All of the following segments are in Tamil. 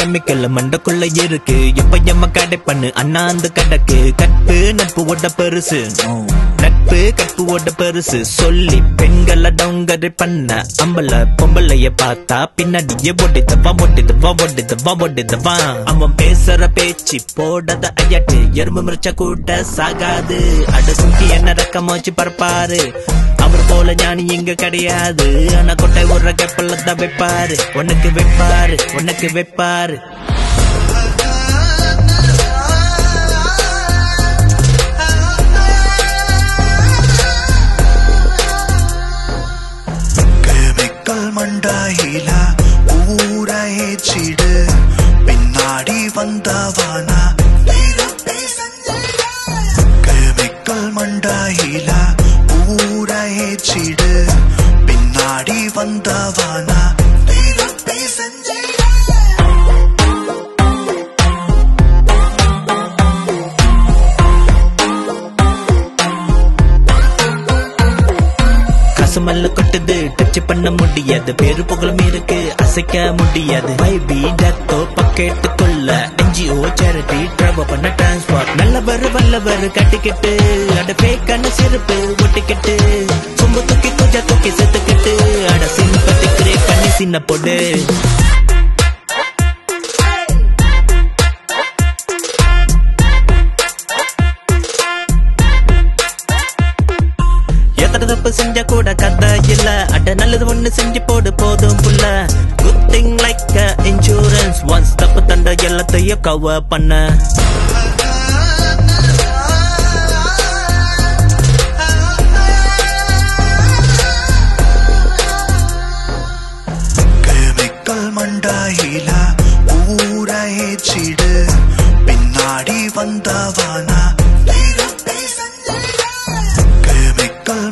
கெமிக்கல் மண்டக்குள்ள இருக்கு எப்ப எம்ம கடை பண்ணு அண்ணா அந்த கடக்கு கற்பு நட்பு ஓட்ட பெருசு நட்பு கற்பு ஓட்ட பெருசு சொல்லி பெண்களை டவுங்கரை பண்ண அம்பல பொம்பளைய பார்த்தா பின்னாடியே ஒட்டிதவா அவன் பேசுற பேச்சு போடாத ஐயாட்டு எறும்பு மிரச்ச கூட்ட சாகாது அடுக்குங்கி என்ன ரக்கமாச்சு பரப்பாரு அவர் போல ஞானி இங்க கிடையாது ஆனா கொட்டை ஒரு கப்பல்தான் வைப்பாரு உனக்கு வைப்பாரு கெமிக்கல் மண்டாயில ஊரையே சிடு பின்னாடி வந்தவானா கெமிக்கல் மண்டாயில ஊரையே சிடு பின்னாடி வந்தவானா கசுமல்ல கொட்டுது டச் பண்ண முடியாது பேரு புகழும் இருக்கு அசைக்க முடியாது வைபி டத்தோ பக்கெட்டுக்குள்ள NGO சேரிட்டி டிராவல் பண்ண டிரான்ஸ்போர்ட் நல்லவர் வல்லவர் கட்டிக்கிட்டு அட பேக்கான சிறப்பு ஒட்டிக்கிட்டு சொம்பு தூக்கி செத்துக்கிட்டு அட சிம்பத்தி கிரேட் பண்ணி சின்ன போடு தப்பு செஞ்ச கூட கதை இல்ல அட நல்லது ஒண்ணு செஞ்சு போடு போதும் புள்ள good thing like insurance once தப்பு தண்ட எல்லாத்தையும் கவர் பண்ண கெமிக்கல் மண்டாயில ஊரையே சிடு பின்னாடி வந்தவானா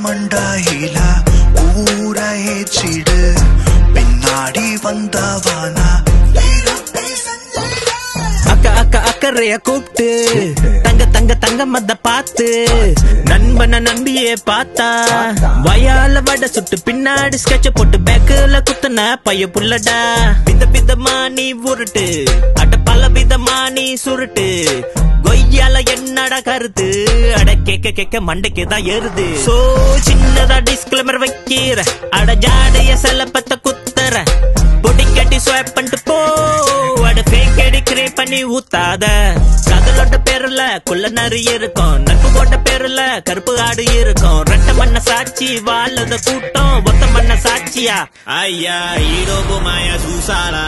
மண்டாயில ஊரையே சிடு பின்னாடி வந்தவானா அக்கறைய கூப்பிட்டு தங்க மத பார்த்து நண்பன நம்பியே பார்த்தா வயால வட சுட்டு பின்னாடி ஸ்கெட்ச போட்டு பேக்குல குத்துன பைய புள்ளடா விதமா நீ உருட்டு அட பல விதமா நீ சுருட்டு கொய்யால என்னடா கருத்து அட கேக்க மண்டைக்குதான் ஏறுது சோ சின்னதா டிஸ்க்ளைமர் வைக்கிற அட ஜாடைய செலப்பத்த குத்துற பொடி கட்டி ஸ்வைப் பண்ணிட்டு போ அட ஃபேக் அடி கிரேட் பண்ணி ஊத்தாத கதலோட பேருல குள்ள நிறைய இருக்கும் நட்பு போட்ட பேருல கருப்பு ஆடு இருக்கும் ரெட்ட மண்ண சாட்சி வாழத கூட்டம் ஒத்த மண்ண சாட்சியா ஐயா ஈரோபு மாயா சூசாரா